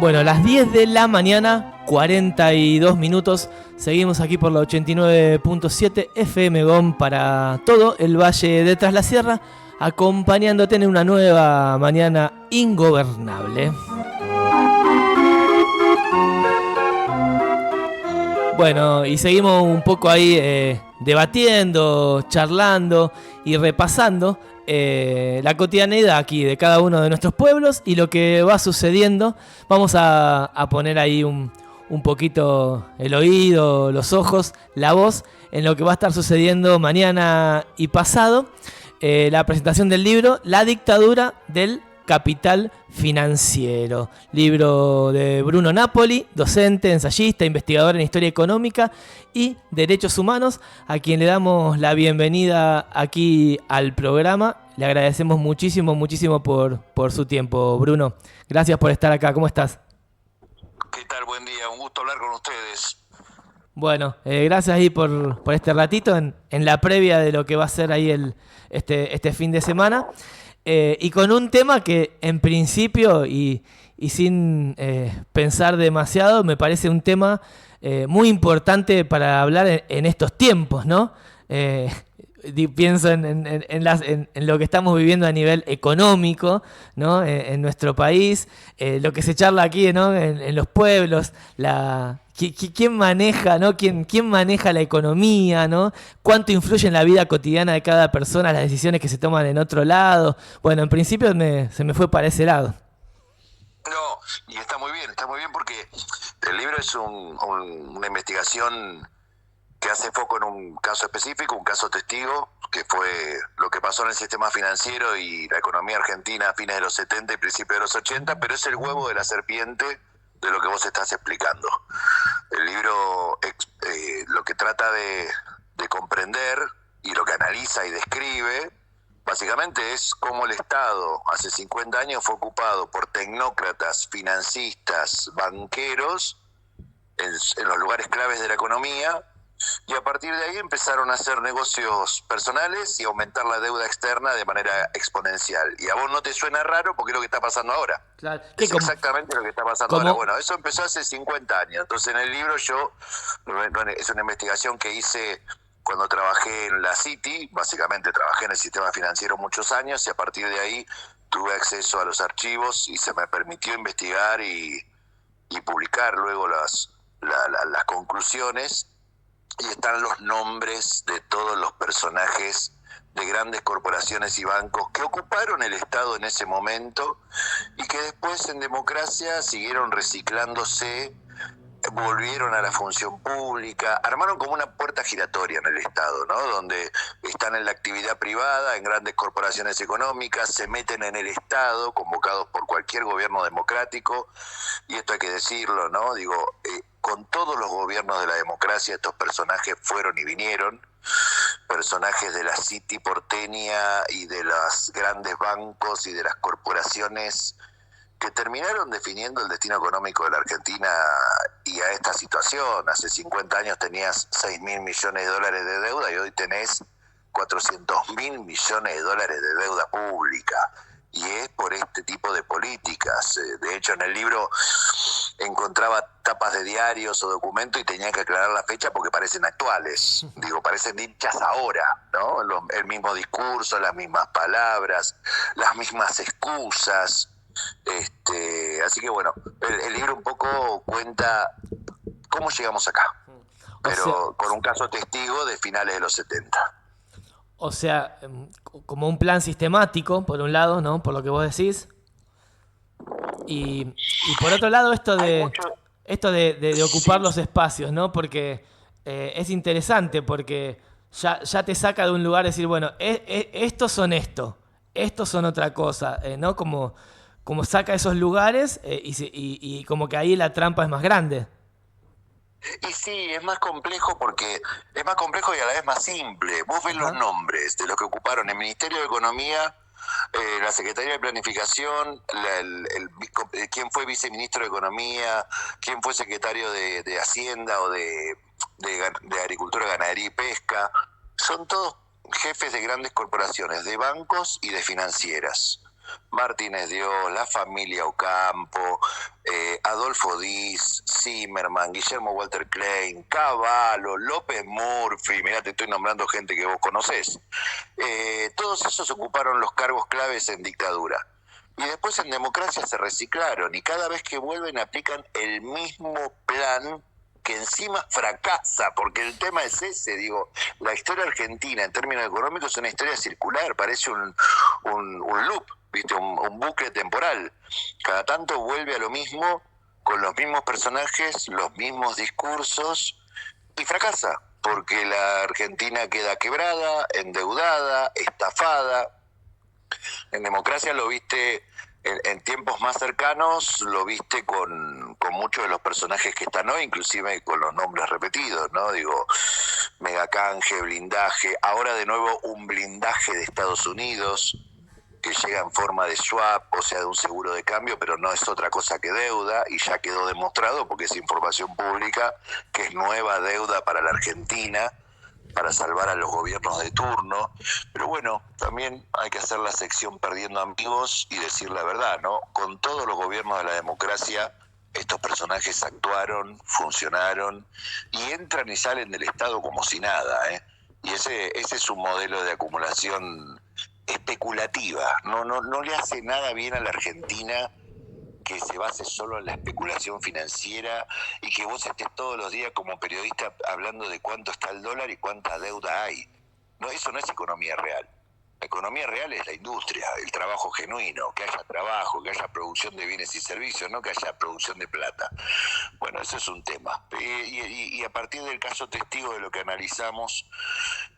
Bueno, las 10 de la mañana, 42 minutos. Seguimos aquí por la 89.7 FM GOM para todo el Valle de Tras la Sierra, acompañándote en una nueva mañana ingobernable. Bueno, y seguimos un poco ahí debatiendo, charlando y repasando la cotidianidad aquí de cada uno de nuestros pueblos y lo que va sucediendo. Vamos a poner ahí un poquito el oído, los ojos, la voz en lo que va a estar sucediendo mañana y pasado. La presentación del libro La dictadura del capital financiero, libro de Bruno Napoli, docente, ensayista, investigador en historia económica y derechos humanos, a quien le damos la bienvenida aquí al programa. Le agradecemos muchísimo por su tiempo, Bruno. Gracias por estar acá. ¿Cómo estás? ¿Qué tal? Buen día. Un gusto hablar con ustedes. Bueno, gracias ahí por este ratito en la previa de lo que va a ser ahí este fin de semana. Y con un tema que en principio y sin pensar demasiado me parece un tema muy importante para hablar en estos tiempos, ¿no? Pienso en lo que estamos viviendo a nivel económico, ¿no? En nuestro país, lo que se charla aquí, ¿no? En los pueblos, ¿quién maneja, ¿no? ¿Quién maneja la economía, ¿no? ¿Cuánto influye en la vida cotidiana de cada persona las decisiones que se toman en otro lado? Bueno, en principio se me fue para ese lado. No, y está muy bien porque el libro es una investigación que hace foco en un caso específico, un caso testigo, que fue lo que pasó en el sistema financiero y la economía argentina a fines de los 70 y principios de los 80, pero es el huevo de la serpiente de lo que vos estás explicando. El libro lo que trata de comprender y lo que analiza y describe básicamente es cómo el Estado hace 50 años fue ocupado por tecnócratas, financistas, banqueros en los lugares claves de la economía, y a partir de ahí empezaron a hacer negocios personales y aumentar la deuda externa de manera exponencial. Y a vos no te suena raro porque es lo que está pasando ahora. Claro. Es exactamente lo que está pasando ahora. Bueno, eso empezó hace 50 años. Entonces en el libro es una investigación que hice cuando trabajé en la City. Básicamente trabajé en el sistema financiero muchos años y a partir de ahí tuve acceso a los archivos y se me permitió investigar y publicar luego las conclusiones. Y están los nombres de todos los personajes de grandes corporaciones y bancos que ocuparon el Estado en ese momento y que después en democracia siguieron reciclándose, volvieron a la función pública, armaron como una puerta giratoria en el Estado, ¿no? Donde están en la actividad privada, en grandes corporaciones económicas, se meten en el Estado, convocados por cualquier gobierno democrático, y esto hay que decirlo, ¿no? Con todos los gobiernos de la democracia estos personajes fueron y vinieron, personajes de la City porteña y de los grandes bancos y de las corporaciones que terminaron definiendo el destino económico de la Argentina y a esta situación. Hace 50 años tenías 6.000 millones de dólares de deuda y hoy tenés 400.000 millones de dólares de deuda pública. Y es por este tipo de políticas. De hecho, en el libro encontraba tapas de diarios o documentos y tenía que aclarar la fecha porque parecen actuales. Parecen dichas ahora, ¿no? El mismo discurso, las mismas palabras, las mismas excusas. Así que bueno, el libro un poco cuenta cómo llegamos acá, pero con un caso testigo de finales de los 70. O sea, como un plan sistemático, por un lado, ¿no? Por lo que vos decís. Y por otro lado, esto de ocupar los espacios, ¿no? Porque es interesante, porque ya te saca de un lugar decir, bueno, estos son esto, estos son otra cosa, ¿no? Como saca esos lugares y como que ahí la trampa es más grande. Y sí, es más complejo porque es más complejo y a la vez más simple. Vos ves los nombres de los que ocuparon el Ministerio de Economía, la Secretaría de Planificación, quién fue viceministro de Economía, quién fue secretario de Hacienda o de Agricultura, Ganadería y Pesca. Son todos jefes de grandes corporaciones, de bancos y de financieras. Martínez Dios, la familia Ocampo, Adolfo Diz, Zimmerman, Guillermo Walter Klein, Cavallo, López Murphy, mirá, te estoy nombrando gente que vos conocés. Todos esos ocuparon los cargos claves en dictadura. Y después en democracia se reciclaron y cada vez que vuelven aplican el mismo plan que encima fracasa, porque el tema es ese, digo, la historia argentina en términos económicos es una historia circular, parece un loop, ¿viste? Un bucle temporal. Cada tanto vuelve a lo mismo, con los mismos personajes, los mismos discursos, y fracasa, porque la Argentina queda quebrada, endeudada, estafada. En democracia lo viste en tiempos más cercanos, lo viste con muchos de los personajes que están hoy, inclusive con los nombres repetidos, ¿no? Digo, megacanje, blindaje, ahora de nuevo un blindaje de Estados Unidos que llega en forma de swap, o sea, de un seguro de cambio, pero no es otra cosa que deuda, y ya quedó demostrado, porque es información pública, que es nueva deuda para la Argentina, para salvar a los gobiernos de turno. Pero bueno, también hay que hacer la sección perdiendo amigos y decir la verdad, ¿no? Con todos los gobiernos de la democracia, estos personajes actuaron, funcionaron y entran y salen del Estado como si nada, ¿eh? Y ese es un modelo de acumulación especulativa. No le hace nada bien a la Argentina que se base solo en la especulación financiera y que vos estés todos los días como periodista hablando de cuánto está el dólar y cuánta deuda hay. No, eso no es economía real. La economía real es la industria, el trabajo genuino, que haya trabajo, que haya producción de bienes y servicios, no que haya producción de plata. Bueno, eso es un tema. Y a partir del caso testigo de lo que analizamos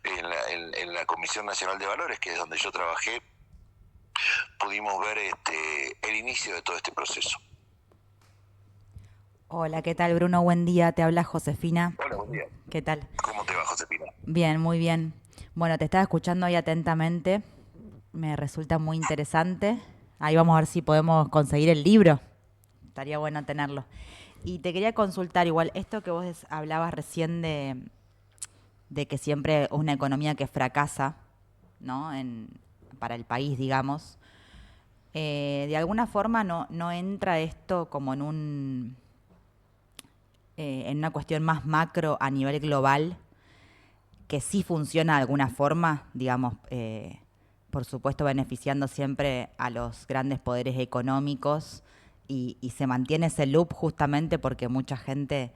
en la Comisión Nacional de Valores, que es donde yo trabajé, pudimos ver el inicio de todo este proceso. Hola, ¿qué tal, Bruno? Buen día, te habla Josefina. Hola, buen día. ¿Qué tal? ¿Cómo te va, Josefina? Bien, muy bien. Bueno, te estaba escuchando ahí atentamente. Me resulta muy interesante. Ahí vamos a ver si podemos conseguir el libro. Estaría bueno tenerlo. Y te quería consultar igual, esto que vos hablabas recién de que siempre es una economía que fracasa, ¿no? Para el país, digamos. De alguna forma no entra esto como en una cuestión más macro a nivel global, que sí funciona de alguna forma, digamos, por supuesto beneficiando siempre a los grandes poderes económicos y se mantiene ese loop justamente porque mucha gente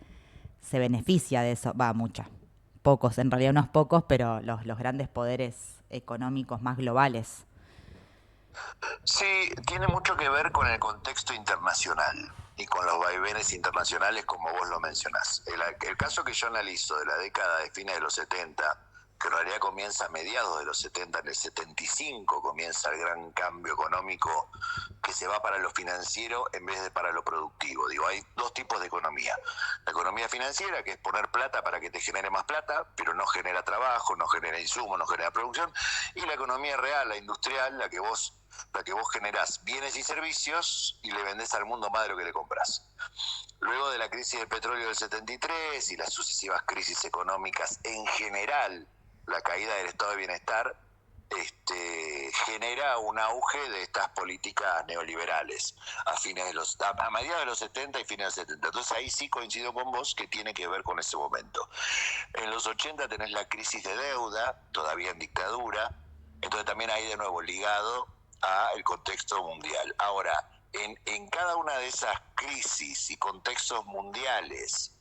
se beneficia de eso, mucha, pocos, en realidad unos pocos, pero los grandes poderes económicos más globales. Sí, tiene mucho que ver con el contexto internacional y con los vaivenes internacionales como vos lo mencionás. El caso que yo analizo de la década de fines de los 70, que en realidad comienza a mediados de los 70, en el 75 comienza el gran cambio económico que se va para lo financiero en vez de para lo productivo. Digo, hay dos tipos de economía. La economía financiera, que es poner plata para que te genere más plata, pero no genera trabajo, no genera insumos, no genera producción. Y la economía real, la industrial, la que vos generás bienes y servicios y le vendés al mundo más de lo que le compras. Luego de la crisis del petróleo del 73 y las sucesivas crisis económicas en general, la caída del estado de bienestar genera un auge de estas políticas neoliberales a mediados de los 70 y fines de los 70. Entonces ahí sí coincido con vos que tiene que ver con ese momento. En los 80 tenés la crisis de deuda, todavía en dictadura, entonces también ahí de nuevo ligado al contexto mundial. Ahora, en cada una de esas crisis y contextos mundiales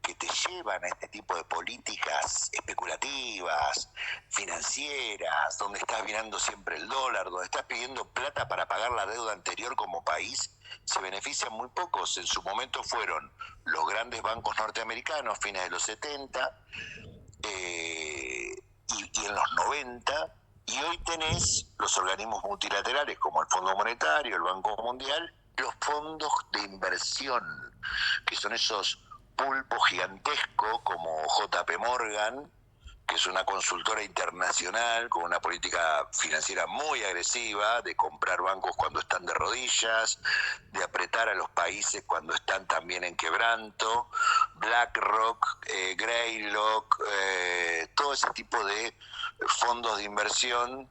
que te llevan a este tipo de políticas especulativas, financieras, donde estás mirando siempre el dólar, donde estás pidiendo plata para pagar la deuda anterior como país, se benefician muy pocos. En su momento fueron los grandes bancos norteamericanos, fines de los 70, y en los 90, y hoy tenés los organismos multilaterales como el Fondo Monetario, el Banco Mundial, los fondos de inversión, que son esos pulpos gigantescos como JP Morgan, que es una consultora internacional con una política financiera muy agresiva, de comprar bancos cuando están de rodillas, de apretar a los países cuando están también en quebranto, BlackRock, Greylock, todo ese tipo de fondos de inversión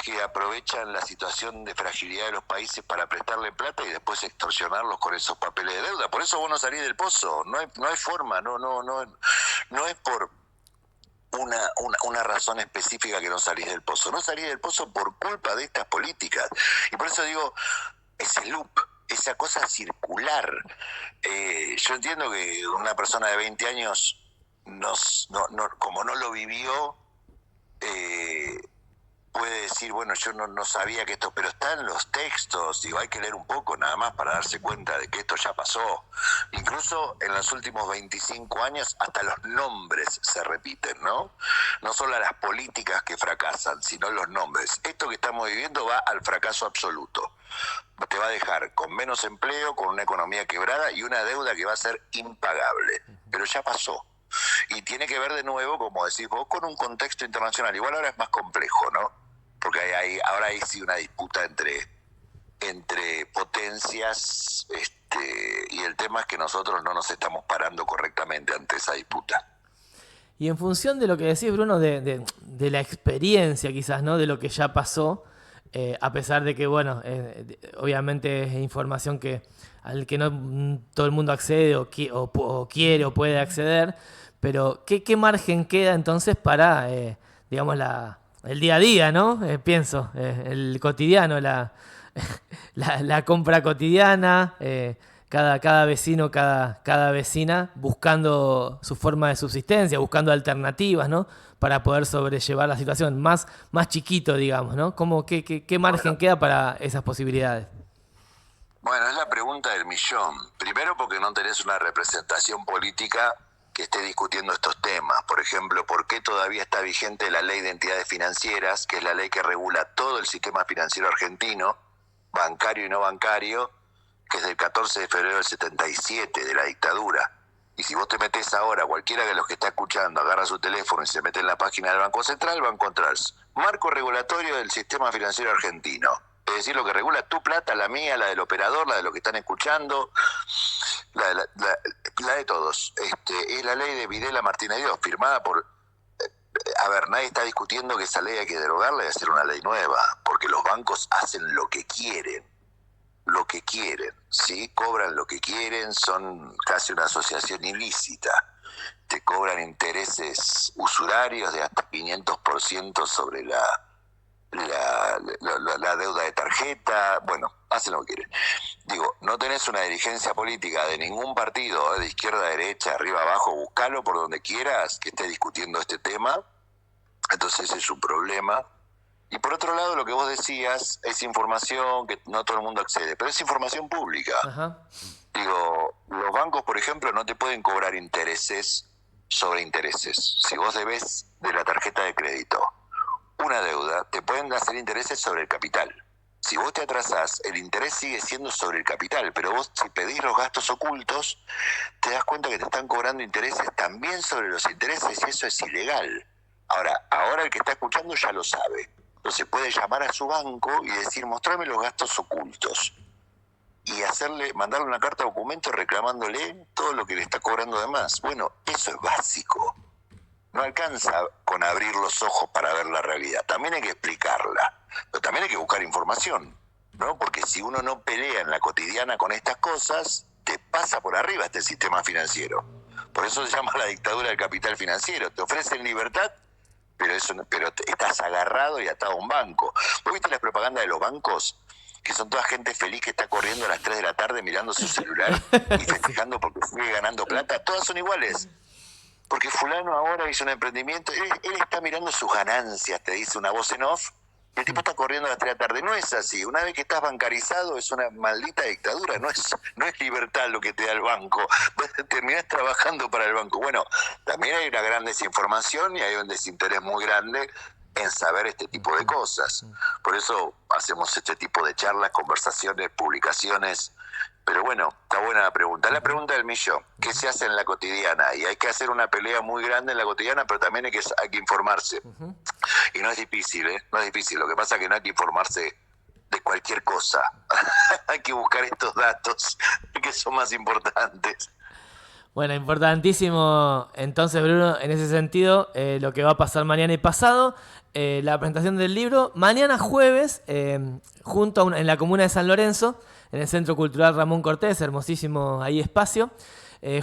que aprovechan la situación de fragilidad de los países para prestarle plata y después extorsionarlos con esos papeles de deuda. Por eso vos no salís del pozo, no hay forma, no es por una razón específica que no salís del pozo. No salís del pozo por culpa de estas políticas. Y por eso digo, ese loop, esa cosa circular. Yo entiendo que una persona de 20 años, como no lo vivió, puede decir, bueno, yo no sabía que esto, pero está en los textos, digo, hay que leer un poco nada más para darse cuenta de que esto ya pasó. Incluso en los últimos 25 años hasta los nombres se repiten, ¿no? No solo las políticas que fracasan, sino los nombres. Esto que estamos viviendo va al fracaso absoluto. Te va a dejar con menos empleo, con una economía quebrada y una deuda que va a ser impagable. Pero ya pasó. Y tiene que ver de nuevo, como decís vos, con un contexto internacional. Igual ahora es más complejo, ¿no? Porque ahora hay sí una disputa entre potencias, y el tema es que nosotros no nos estamos parando correctamente ante esa disputa. Y en función de lo que decís, Bruno, de la experiencia quizás, ¿no? De lo que ya pasó, a pesar de que, bueno, obviamente es información al que no todo el mundo accede o quiere o puede acceder, pero ¿qué margen queda entonces para, digamos, el día a día, ¿no? Pienso, el cotidiano, la compra cotidiana, cada vecino, cada vecina buscando su forma de subsistencia, buscando alternativas, ¿no? Para poder sobrellevar la situación, más chiquito, digamos, ¿no? ¿Qué margen queda para esas posibilidades? Bueno, es la pregunta del millón. Primero porque no tenés una representación política que esté discutiendo estos temas. Por ejemplo, ¿por qué todavía está vigente la ley de entidades financieras, que es la ley que regula todo el sistema financiero argentino, bancario y no bancario, que es del 14 de febrero del 77, de la dictadura? Y si vos te metés ahora, cualquiera de los que está escuchando, agarra su teléfono y se mete en la página del Banco Central, va a encontrar marco regulatorio del sistema financiero argentino. Es decir, lo que regula tu plata, la mía, la del operador, la de los que están escuchando, la de todos. Es la ley de Videla Martínez Dios, firmada por... A ver, nadie está discutiendo que esa ley hay que derogarla y hacer una ley nueva, porque los bancos hacen lo que quieren, ¿sí? Cobran lo que quieren, son casi una asociación ilícita. Te cobran intereses usurarios de hasta 500% sobre la deuda de tarjeta. Bueno, hacen lo que quieren. Digo, no tenés una dirigencia política de ningún partido, de izquierda, derecha, arriba, abajo, buscalo por donde quieras que esté discutiendo este tema. Entonces ese es un problema. Y por otro lado, lo que vos decías es información que no todo el mundo accede, pero es información pública. Ajá. Digo, los bancos, por ejemplo, no te pueden cobrar intereses sobre intereses. Si vos debés de la tarjeta de crédito una deuda, te pueden hacer intereses sobre el capital. Si vos te atrasás, el interés sigue siendo sobre el capital, pero vos si pedís los gastos ocultos, te das cuenta que te están cobrando intereses también sobre los intereses y eso es ilegal. Ahora el que está escuchando ya lo sabe. Entonces puede llamar a su banco y decir, mostrame los gastos ocultos. Y mandarle una carta de documento reclamándole todo lo que le está cobrando de más. Bueno, eso es básico. No alcanza con abrir los ojos para ver la realidad. También hay que explicarla. Pero también hay que buscar información, ¿no? Porque si uno no pelea en la cotidiana con estas cosas, te pasa por arriba este sistema financiero. Por eso se llama la dictadura del capital financiero. Te ofrecen libertad, pero estás agarrado y atado a un banco. ¿Vos viste las propagandas de los bancos? Que son toda gente feliz que está corriendo a las 3 de la tarde mirando su celular y festejando porque sigue ganando plata. Todas son iguales. Porque fulano ahora hizo un emprendimiento, él está mirando sus ganancias, te dice una voz en off, y el tipo está corriendo a las 3 de la tarde. No es así. Una vez que estás bancarizado es una maldita dictadura, no es libertad lo que te da el banco. Terminás trabajando para el banco. Bueno, también hay una gran desinformación y hay un desinterés muy grande en saber este tipo de cosas. Por eso hacemos este tipo de charlas, conversaciones, publicaciones. Pero bueno, está buena la pregunta. La pregunta del millón, ¿qué se hace en la cotidiana? Y hay que hacer una pelea muy grande en la cotidiana, pero también hay que informarse. Y no es difícil, ¿eh? No es difícil. Lo que pasa es que no hay que informarse de cualquier cosa. Hay que buscar estos datos que son más importantes. Bueno, importantísimo entonces, Bruno, en ese sentido, lo que va a pasar mañana y pasado, la presentación del libro, mañana jueves, en la comuna de San Lorenzo, en el Centro Cultural Ramón Cortés, hermosísimo ahí espacio,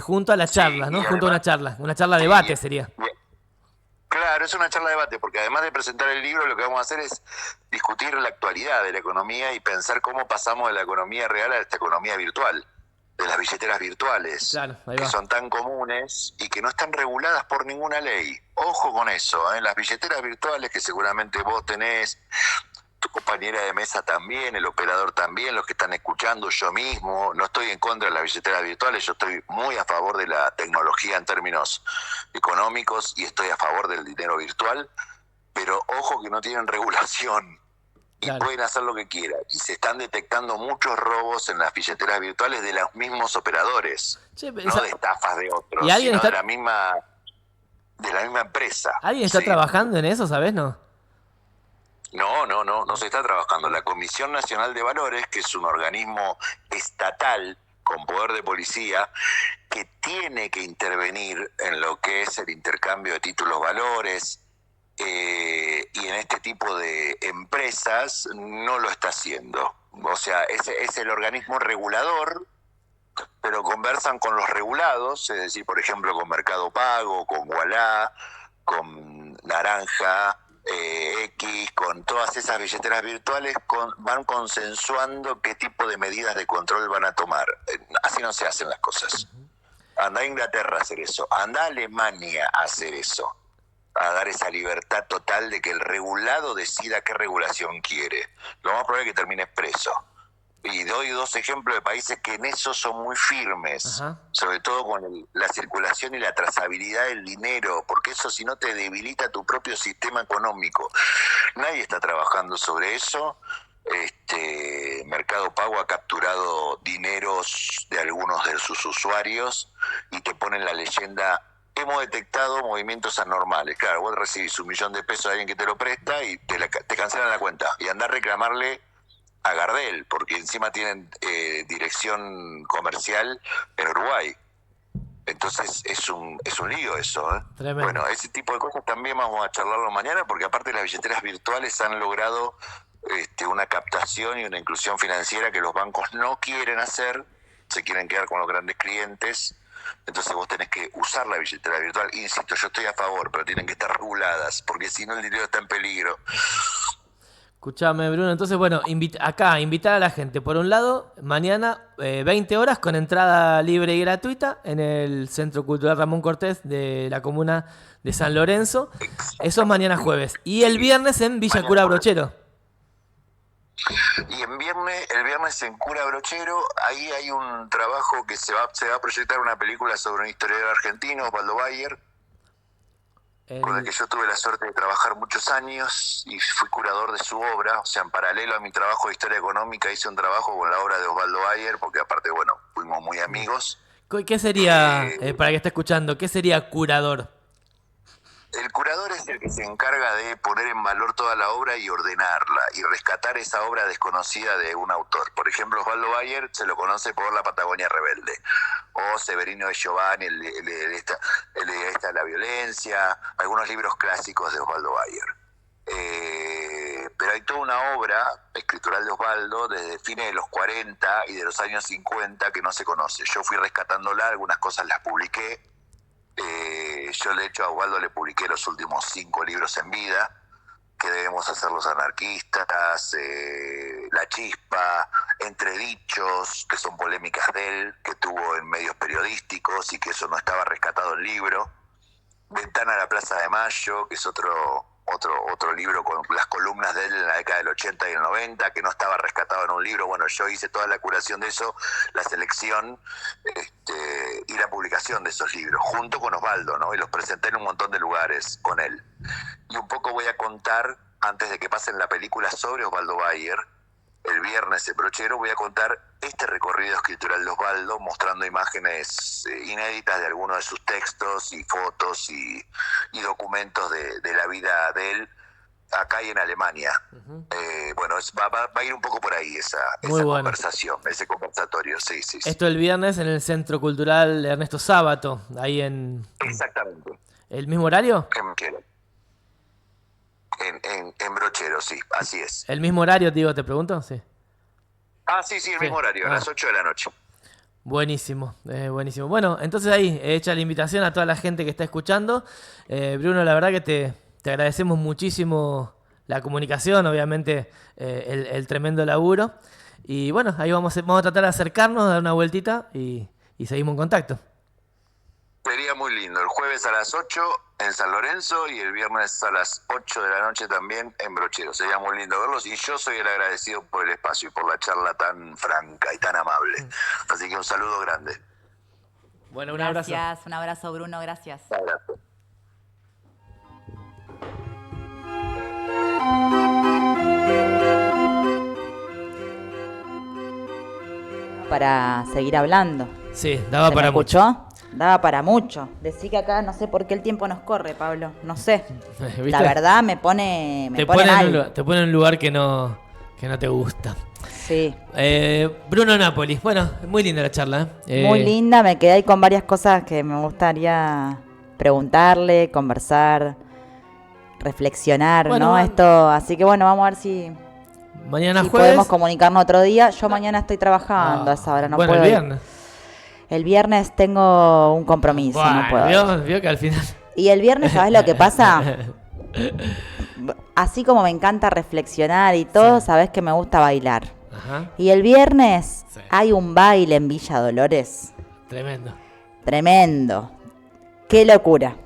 junto a las charlas, ¿no? Junto a una charla debate sería. Claro, es una charla de debate, porque además de presentar el libro, lo que vamos a hacer es discutir la actualidad de la economía y pensar cómo pasamos de la economía real a esta economía virtual, de las billeteras virtuales, claro, que son tan comunes y que no están reguladas por ninguna ley. Ojo con eso, ¿eh? Las billeteras virtuales que seguramente vos tenés, tu compañera de mesa también, el operador también, los que están escuchando, yo mismo, no estoy en contra de las billeteras virtuales, yo estoy muy a favor de la tecnología en términos económicos y estoy a favor del dinero virtual, pero ojo que no tienen regulación. Y claro, pueden hacer lo que quieran. Y se están detectando muchos robos en las billeteras virtuales de los mismos operadores. Che, no de estafas de otros, ¿y alguien sino está... de la misma empresa. ¿Alguien está trabajando en eso, sabés, no? No se está trabajando. La Comisión Nacional de Valores, que es un organismo estatal con poder de policía, que tiene que intervenir en lo que es el intercambio de títulos valores, y en este tipo de empresas no lo está haciendo. O sea, es el organismo regulador, pero conversan con los regulados, es decir, por ejemplo, con Mercado Pago, con Ualá, con Naranja, X, con todas esas billeteras virtuales, van consensuando qué tipo de medidas de control van a tomar. Así no se hacen las cosas. Anda a Inglaterra a hacer eso, anda a Alemania a hacer eso, a dar esa libertad total de que el regulado decida qué regulación quiere. Lo más probable es que termine preso. Y doy dos ejemplos de países que en eso son muy firmes, Ajá. sobre todo con la circulación y la trazabilidad del dinero, porque eso si no te debilita tu propio sistema económico. Nadie está trabajando sobre eso. Mercado Pago ha capturado dineros de algunos de sus usuarios y te ponen la leyenda: hemos detectado movimientos anormales. Claro, vos recibís $1.000.000 de alguien que te lo presta y te cancelan la cuenta. Y andá a reclamarle a Gardel, porque encima tienen dirección comercial en Uruguay. Entonces es un lío eso, ¿eh? Tremendo. Bueno, ese tipo de cosas también vamos a charlarlo mañana, porque aparte las billeteras virtuales han logrado una captación y una inclusión financiera que los bancos no quieren hacer, se quieren quedar con los grandes clientes. Entonces vos tenés que usar la billetera virtual. Insisto, yo estoy a favor, pero tienen que estar reguladas, porque si no el dinero está en peligro. Escuchame, Bruno. Entonces, bueno, invitar a la gente. Por un lado, mañana, 20 horas, con entrada libre y gratuita en el Centro Cultural Ramón Cortés de la comuna de San Lorenzo. Eso es mañana jueves. Y el viernes en Villa Cura Brochero. Y el viernes en Cura Brochero, ahí hay un trabajo que se va a proyectar una película sobre un historiador argentino, Osvaldo Bayer, con el que yo tuve la suerte de trabajar muchos años y fui curador de su obra. O sea, en paralelo a mi trabajo de historia económica hice un trabajo con la obra de Osvaldo Bayer, porque aparte, bueno, fuimos muy amigos. ¿Qué sería, para que esté escuchando, qué sería curador? El curador es el que se encarga de poner en valor toda la obra y ordenarla y rescatar esa obra desconocida de un autor. Por ejemplo, Osvaldo Bayer se lo conoce por La Patagonia Rebelde, o Severino de Giovanni, el de la violencia, algunos libros clásicos de Osvaldo Bayer. Pero hay toda una obra escritural de Osvaldo desde fines de los 40 y de los años 50 que no se conoce. Yo fui rescatándola, algunas cosas las publiqué. Yo de hecho a Osvaldo le publiqué los últimos 5 libros en vida: ¿Qué debemos hacer los anarquistas?, La Chispa, Entredichos, que son polémicas de él, que tuvo en medios periodísticos y que eso no estaba rescatado en libro, Ventana a la Plaza de Mayo, que es otro libro con las columnas de él en la década del 80 y el 90, que no estaba rescatado en un libro. Bueno, yo hice toda la curación de eso, la selección y la publicación de esos libros, junto con Osvaldo, ¿no? Y los presenté en un montón de lugares con él. Y un poco voy a contar, antes de que pasen la película sobre Osvaldo Bayer, el viernes en Brochero, voy a contar este recorrido escritural de Osvaldo, mostrando imágenes inéditas de algunos de sus textos y fotos y documentos de la vida de él, acá y en Alemania. Bueno, va a ir un poco por ahí esa Bueno. conversación, ese conversatorio, sí. Esto el viernes en el Centro Cultural Ernesto Sábato, ahí en... Exactamente. ¿El mismo horario? En Brochero, sí, así es. ¿El mismo horario, digo, te pregunto? Sí. Sí, el mismo horario, a las 8 de la noche. Buenísimo, buenísimo. Bueno, entonces ahí, hecha la invitación a toda la gente que está escuchando. Bruno, la verdad que te agradecemos muchísimo la comunicación, obviamente el tremendo laburo. Y bueno, ahí vamos a tratar de acercarnos, dar una vueltita y seguimos en contacto. Sería muy lindo. El jueves a las 8 en San Lorenzo y el viernes a las 8 de la noche también en Brochero. Sería muy lindo verlos y yo soy el agradecido por el espacio y por la charla tan franca y tan amable. Así que un saludo grande. Bueno, un abrazo. Gracias, un abrazo, Bruno, gracias. Un abrazo. Para seguir hablando. Sí, daba para mucho. ¿Escuchó? Daba para mucho. Decí que acá no sé por qué el tiempo nos corre, Pablo. No sé. ¿Viste? La verdad me pone Te mal. pone en un lugar que no te gusta. Sí. Bruno Napoli. Bueno, muy linda la charla. Muy linda. Me quedé ahí con varias cosas que me gustaría preguntarle, conversar, reflexionar, Bueno, ¿no? Esto, así que bueno, vamos a ver si mañana jueves. podemos comunicarnos otro día. Yo mañana estoy trabajando a esa hora, no bueno, puedo el ir. viernes. El viernes tengo un compromiso, Bueno, no puedo. vio que al final. Y el viernes, ¿sabes lo que pasa? Así como me encanta reflexionar y todo, Sí. sabes que me gusta bailar. Ajá. Y el viernes Sí. hay un baile en Villa Dolores. Tremendo. Tremendo. Qué locura.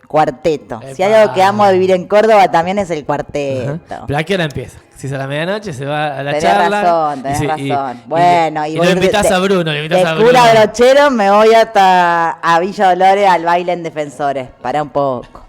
Cuarteto. Si hay Epa. algo que amo de vivir en Córdoba también es el cuarteto. Ajá. Pero ¿a qué hora empieza? Si es a la medianoche, se va a la Tenés charla. razón, tenés razón. Bueno, y voy lo invitás a Bruno, de cura brochero me voy hasta a Villa Dolores al baile en Defensores. Para un poco.